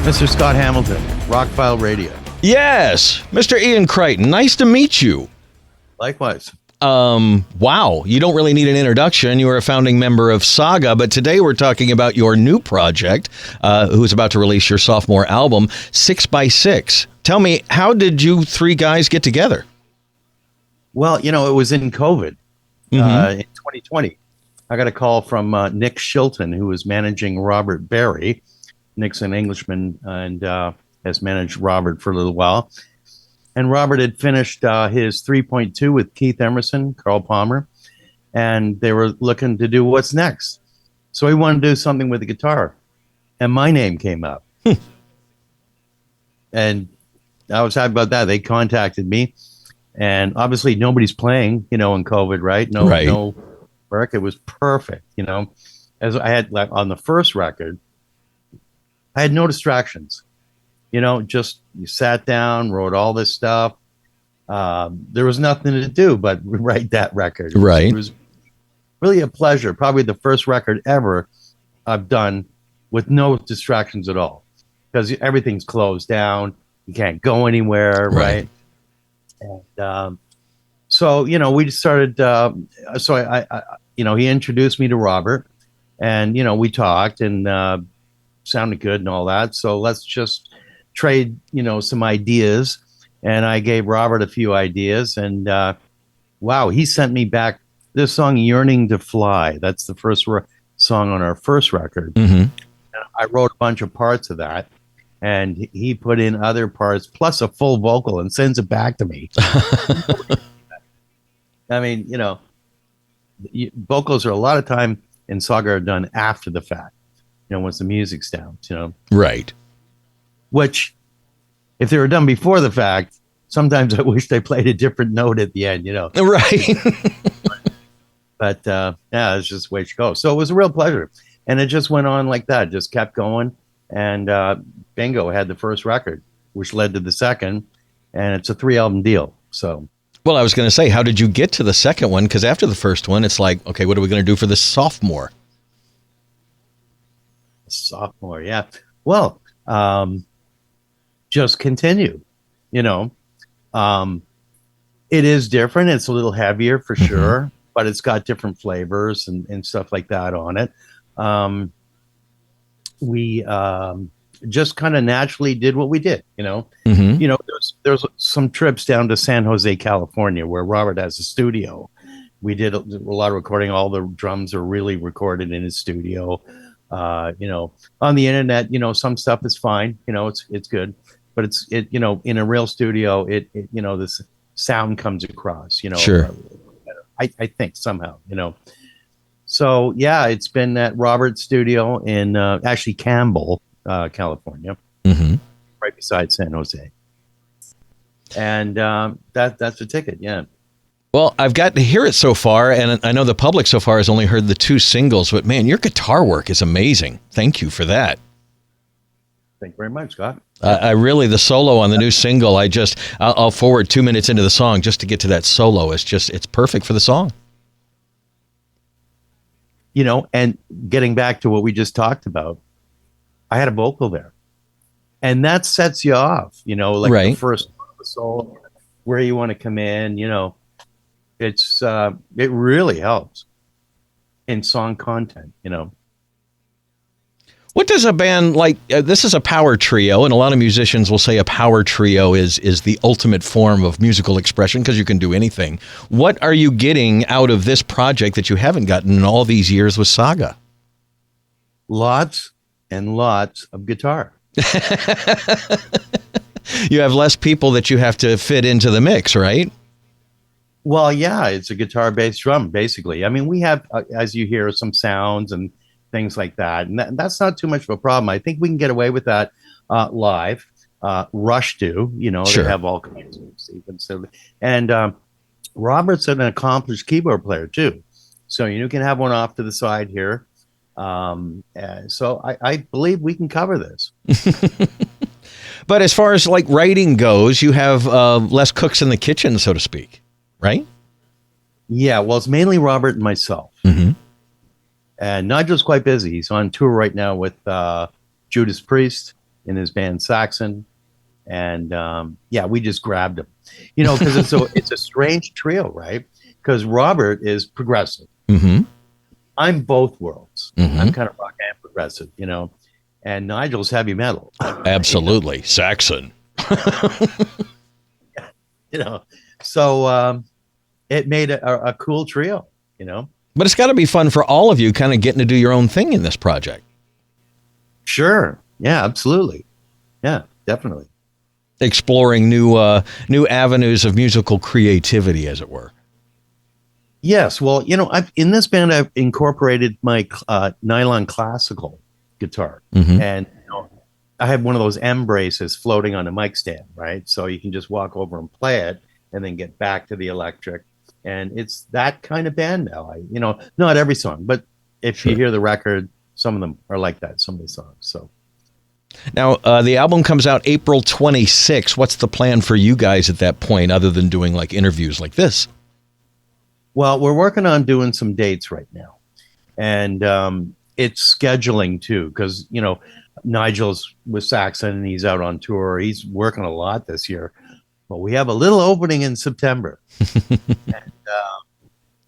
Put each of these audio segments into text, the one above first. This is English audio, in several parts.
Mr. Scott Hamilton, Rockfile Radio. Yes, Mr. Ian Crichton. Nice to meet you. Likewise. Wow, you don't really need an introduction. You are a founding member of Saga, but today we're talking about your new project, who's about to release your sophomore album, 6x6. Tell me, how did you three guys get together? Well, it was in COVID in 2020. I got a call from Nick Shilton, who was managing Robert Berry. Nick's an Englishman and has managed Robert for a little while. And Robert had finished his 3.2 with Keith Emerson, Carl Palmer, and they were looking to do what's next. So he wanted to do something with the guitar, and my name came up. And I was happy about that. They contacted me, and obviously nobody's playing, in COVID, right? No work. It was perfect, As I had on the first record, I had no distractions. Just you sat down, wrote all this stuff. There was nothing to do but write that record. Right. It was really a pleasure. Probably the first record ever I've done with no distractions at all, because everything's closed down. You can't go anywhere, right? And so we started. So I he introduced me to Robert, and we talked and sounded good and all that. So let's just trade, some ideas. And I gave Robert a few ideas, and wow, he sent me back this song, Yearning to Fly. That's the first song on our first record. And I wrote a bunch of parts of that, and he put in other parts plus a full vocal and sends it back to me. I mean, vocals are a lot of time in Saga are done after the fact, once the music's down, Right. Which, if they were done before the fact, sometimes I wish they played a different note at the end, Right. But yeah, it's just the way it goes. So it was a real pleasure. And it just went on like that, just kept going. And bingo, had the first record, which led to the second. And it's a 3-album deal. So. Well, I was going to say, how did you get to the second one? Because after the first one, it's like, okay, what are we going to do for the sophomore? Sophomore, yeah. Well, just continue, it is different. It's a little heavier for sure, but it's got different flavors and stuff like that on it. We just kind of naturally did what we did, there's some trips down to San Jose, California, where Robert has a studio. We did a lot of recording. All the drums are really recorded in his studio. On the internet, some stuff is fine, it's good, but it's in a real studio, this sound comes across, Sure. I think somehow, so yeah, it's been at Robert's studio in actually Campbell, California, right beside San Jose. And that's a ticket. Yeah. Well, I've got to hear it so far, and I know the public so far has only heard the 2 singles, but man, your guitar work is amazing. Thank you for that. Thank you very much, Scott. I really, the solo on the new single, I'll forward 2 minutes into the song just to get to that solo. It's perfect for the song. And getting back to what we just talked about, I had a vocal there, and that sets you off, like right. The first solo, where you want to come in, it's it really helps in song content, What does a band like this is a power trio, and a lot of musicians will say a power trio is the ultimate form of musical expression because you can do anything. What are you getting out of this project that you haven't gotten in all these years with Saga? Lots and lots of guitar. You have less people that you have to fit into the mix, right? Well, yeah, it's a guitar-based drum, basically. I mean, we have, as you hear, some sounds and things like that. And that's not too much of a problem. I think we can get away with that live. Rush do, Sure. They have all kinds of sequences. And Robert's an accomplished keyboard player, too. So you can have one off to the side here. So I believe we can cover this. But as far as like writing goes, you have less cooks in the kitchen, so to speak, right? Yeah, well, it's mainly Robert and myself. And Nigel's quite busy. He's on tour right now with Judas Priest in his band Saxon, and we just grabbed him, because it's a strange trio, right? Because Robert is progressive. Mm-hmm. I'm both worlds. Mm-hmm. I'm kind of rock and progressive, and Nigel's heavy metal. Absolutely. Saxon. So it made a cool trio, But it's got to be fun for all of you kind of getting to do your own thing in this project. Sure. Yeah, absolutely. Yeah, definitely. Exploring new avenues of musical creativity, as it were. Yes. Well, in this band, I've incorporated my nylon classical guitar. Mm-hmm. And I have one of those M braces floating on a mic stand, right? So you can just walk over and play it and then get back to the electric. And it's that kind of band now. Not every song, but if you hear the record, some of them are like that, some of the songs. So now the album comes out April 26th. What's the plan for you guys at that point, other than doing like interviews like this? Well, we're working on doing some dates right now. And it's scheduling too, because, Nigel's with Saxon and he's out on tour. He's working a lot this year. But we have a little opening in September. And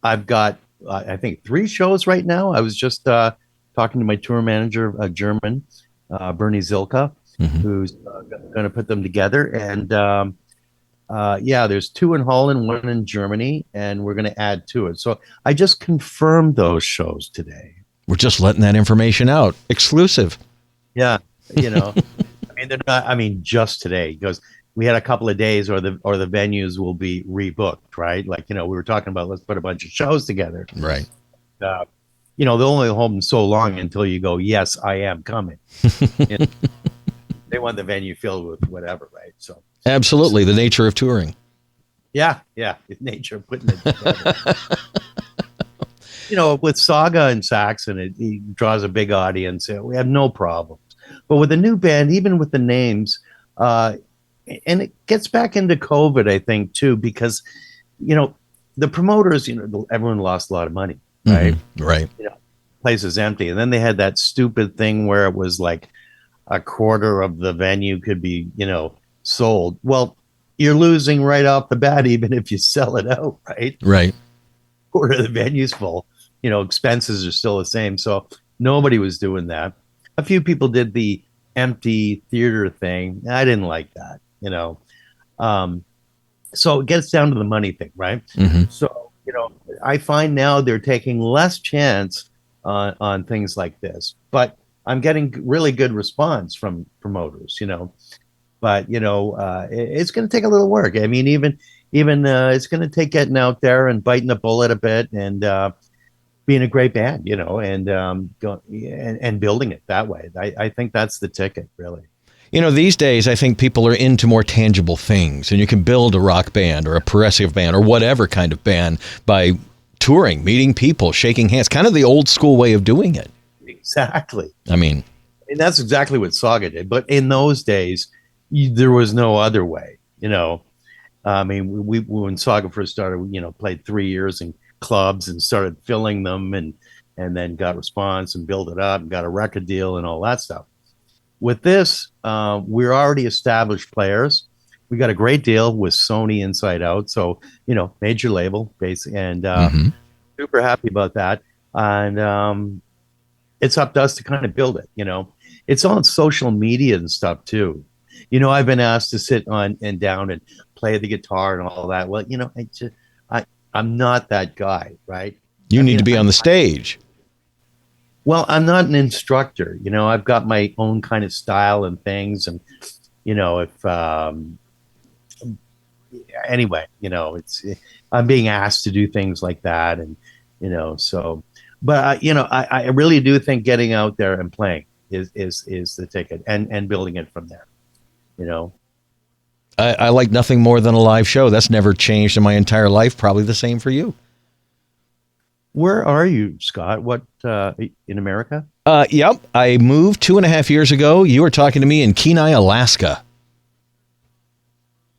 I've got, I think, 3 shows right now. I was just talking to my tour manager, a German, Bernie Zilka, mm-hmm. who's going to put them together. And there's 2 in Holland, 1 in Germany, and we're going to add to it. So I just confirmed those shows today. We're just letting that information out. Exclusive. Yeah. They're not, just today, because we had a couple of days or the venues will be rebooked, right? Like, we were talking about, let's put a bunch of shows together. Right. They'll only hold them so long until you go, yes, I am coming. They want the venue filled with whatever, right? So absolutely, the nature of touring. Yeah, the nature of putting it together. With Saga and Saxon, it draws a big audience. We have no problems. But with a new band, even with the names, and it gets back into COVID, I think, too, because, the promoters, everyone lost a lot of money, right? Mm-hmm. Right. Place is empty. And then they had that stupid thing where it was like a quarter of the venue could be, sold. Well, you're losing right off the bat, even if you sell it out, right? Right. Quarter of the venue's full. Expenses are still the same. So nobody was doing that. A few people did the empty theater thing. I didn't like that, So it gets down to the money thing, right? Mm-hmm. So, I find now they're taking less chance on things like this, but I'm getting really good response from promoters, but, it's going to take a little work. I mean, even it's going to take getting out there and biting the bullet a bit and being a great band, and building it that way. I think that's the ticket, really. These days, I think people are into more tangible things, and you can build a rock band or a progressive band or whatever kind of band by touring, meeting people, shaking hands, kind of the old school way of doing it. Exactly. I mean, that's exactly what Saga did. But in those days, there was no other way, when Saga first started, played 3 years in clubs and started filling them and then got response and built it up and got a record deal and all that stuff. With this, we're already established players. We got a great deal with Sony Inside Out. So, major label base and mm-hmm. super happy about that. And it's up to us to kind of build it, It's on social media and stuff too. I've been asked to sit on and down and play the guitar and all that. Well, I'm not that guy, right? You need to be on the stage. Well, I'm not an instructor. I've got my own kind of style and things. And, if anyway, it's I'm being asked to do things like that. And, so but, I really do think getting out there and playing is the ticket and building it from there, I like nothing more than a live show. That's never changed in my entire life. Probably the same for you. Where are you, Scott? What, in America? Yep. I moved 2.5 years ago. You were talking to me in Kenai, Alaska.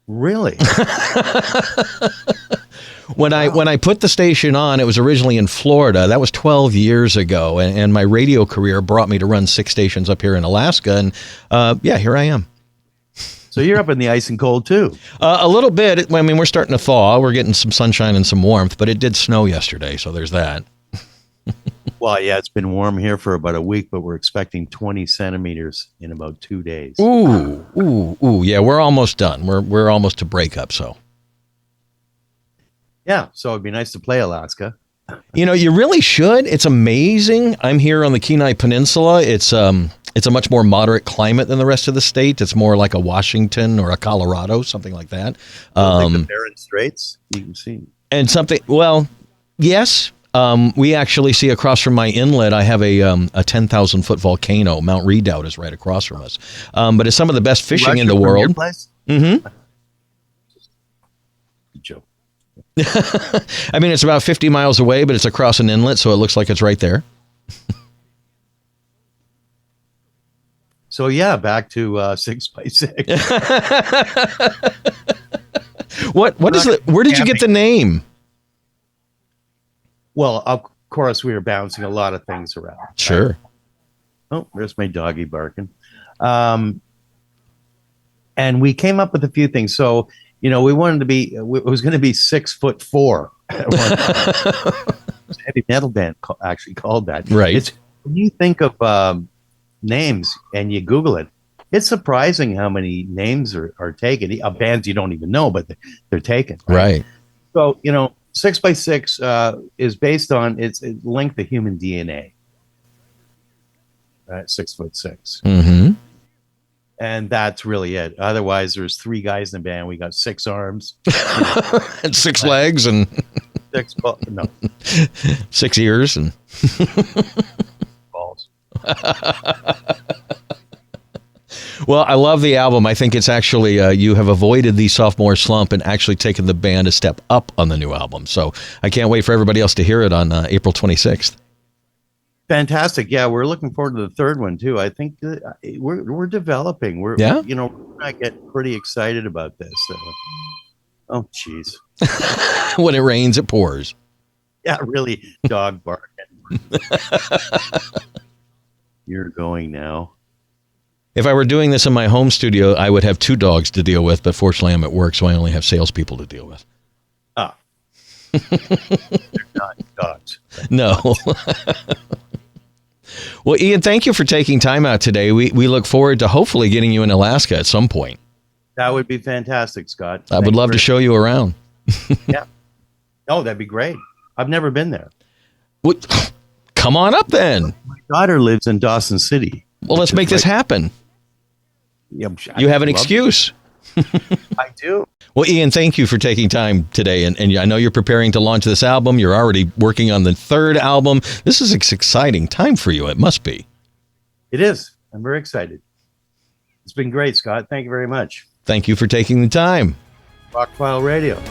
Really? When I put the station on, it was originally in Florida. That was 12 years ago, and my radio career brought me to run 6 stations up here in Alaska, and here I am. So you're up in the ice and cold too. A little bit. I mean, we're starting to thaw. We're getting some sunshine and some warmth, but it did snow yesterday, so there's that. Well, yeah, it's been warm here for about a week, but we're expecting 20 centimeters in about 2 days. Ooh. Yeah, we're almost done. We're almost to breakup, so. Yeah, so it'd be nice to play Alaska. You really should. It's amazing. I'm here on the Kenai Peninsula. It's a much more moderate climate than the rest of the state. It's more like a Washington or a Colorado, something like that. Like the Barren Straits, you can see. And something, well, yes. We actually see across from my inlet, I have a 10,000-foot volcano. Mount Redoubt is right across from us. But it's some of the best fishing in the world. Mm-hmm. Good joke. I mean, it's about 50 miles away, but it's across an inlet, so it looks like it's right there. So, yeah, back to 6x6. Where did you get the name? Well, of course, we were bouncing a lot of things around. Sure. Right? Oh, there's my doggy barking. And we came up with a few things. So, we wanted to be, it was going to be 6'4". Heavy metal band actually called that. Right. When you think of names and you Google it, it's surprising how many names are taken. Bands you don't even know, but they're taken. Right. So, 6x6 is based on its length of human DNA. 6'6". Mm-hmm. And that's really it. Otherwise, there's 3 guys in the band. We got 6 arms. And 6 legs and 6 ears and balls. Well, I love the album. I think it's actually, you have avoided the sophomore slump and actually taken the band a step up on the new album. So I can't wait for everybody else to hear it on April 26th. Fantastic. Yeah, we're looking forward to the third one too. I think we're developing. We're I get pretty excited about this. Oh, geez. When it rains, it pours. Yeah, really. Dog barking. You're going now. If I were doing this in my home studio, I would have 2 dogs to deal with, but fortunately I'm at work, so I only have salespeople to deal with. Ah. They're not dogs. No. Well, Ian, thank you for taking time out today. We look forward to hopefully getting you in Alaska at some point. That would be fantastic, Scott. I would love to show you around. Yeah. Oh, that'd be great. I've never been there. What? Come on up then. My daughter lives in Dawson City. Well, let's make this happen. Yeah, you have an excuse. I do. Well, Ian, thank you for taking time today. And I know you're preparing to launch this album. You're already working on the 3rd album. This is an exciting time for you. It must be. It is. I'm very excited. It's been great, Scott. Thank you very much. Thank you for taking the time. Rockfile Radio.